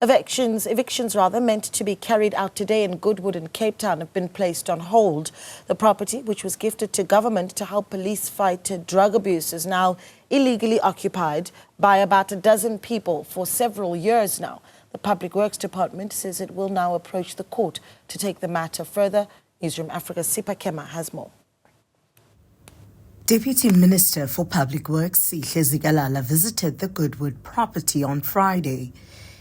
Evictions meant to be carried out today in Goodwood in Cape Town have been placed on hold. The property, which was gifted to government to help police fight drug abuse, is now illegally occupied by about a dozen people for several years now. The Public Works Department says it will now approach the court to take the matter further. Newzroom Afrika's Sipha has more. Deputy Minister for Public Works Sipha visited the Goodwood property on Friday.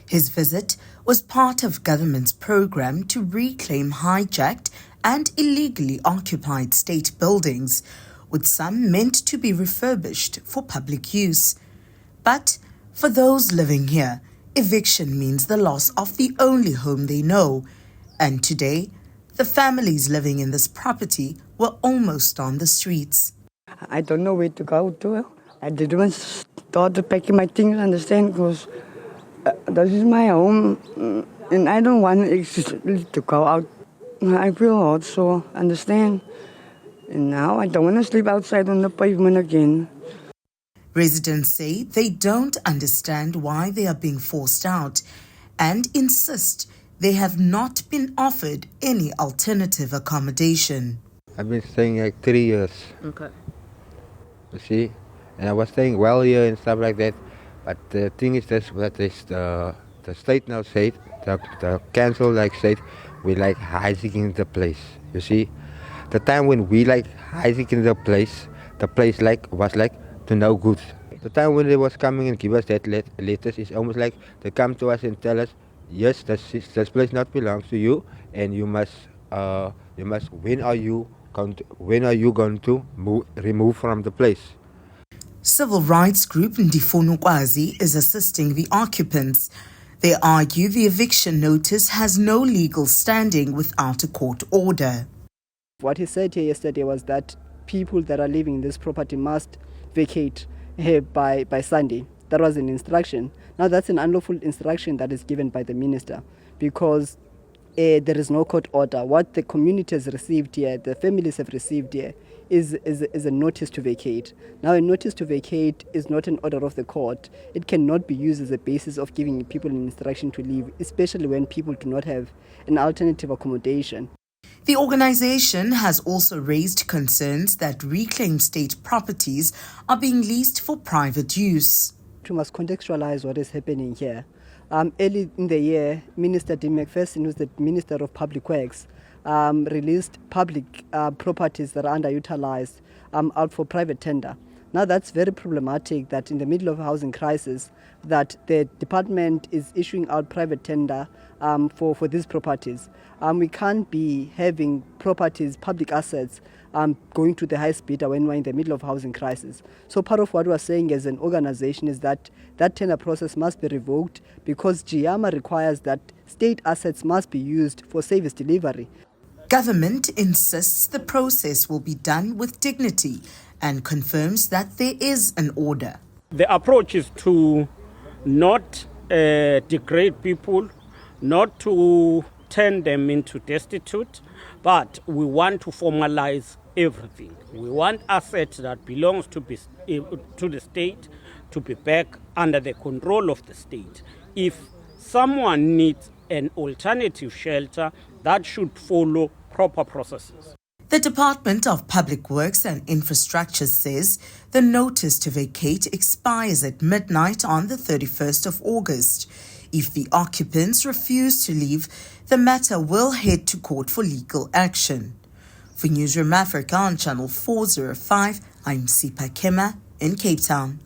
His visit was part of government's program to reclaim hijacked and illegally occupied state buildings, with some meant to be refurbished for public use. But for those living here, eviction means the loss of the only home they know. And today, the families living in this property were almost on the streets. I don't know where to go to. I didn't start packing my things, understand, because this is my home, and I don't want to go out. I feel hot, so understand. And now I don't want to sleep outside on the pavement again. Residents say they don't understand why they are being forced out and insist they have not been offered any alternative accommodation. I've been staying like 3 years. Okay. You see, and I was staying well here and stuff like that. But the thing is this, that is the state now said, the council said, we hijacking the place. You see, the time when we hijacking the place was to no good. The time when they was coming and give us that letters is almost like they come to us and tell us, yes, this place not belongs to you, and you must when are you going to remove from the place? Civil rights group Ndifonukwazi is assisting the occupants. They argue the eviction notice has no legal standing without a court order. What he said here yesterday was that people that are living in this property must vacate here by Sunday. That was an instruction. Now that's an unlawful instruction that is given by the minister, because there is no court order. What the community has received here, the families have received here, is a notice to vacate. Now, a notice to vacate is not an order of the court. It cannot be used as a basis of giving people an instruction to leave, especially when people do not have an alternative accommodation. The organization has also raised concerns that reclaimed state properties are being leased for private use. We must contextualize what is happening here. Early in the year, Minister Dean McPherson, who's the Minister of Public Works, released public properties that are underutilized out for private tender. Now that's very problematic that in the middle of a housing crisis that the department is issuing out private tender for these properties. We can't be having properties, public assets, going to the highest bidder when we're in the middle of housing crisis. So part of what we're saying as an organization is that that tender process must be revoked, because GIAMA requires that state assets must be used for service delivery. Government insists the process will be done with dignity and confirms that there is an order. The approach is to not degrade people, not to turn them into destitute, but we want to formalize everything. We want assets that belongs to the state to be back under the control of the state. If someone needs an alternative shelter, that should follow proper processes. The Department of Public Works and Infrastructure says the notice to vacate expires at midnight on the 31st of August. If the occupants refuse to leave, the matter will head to court for legal action. For Newzroom Afrika on Channel 405, I'm Kema in Cape Town.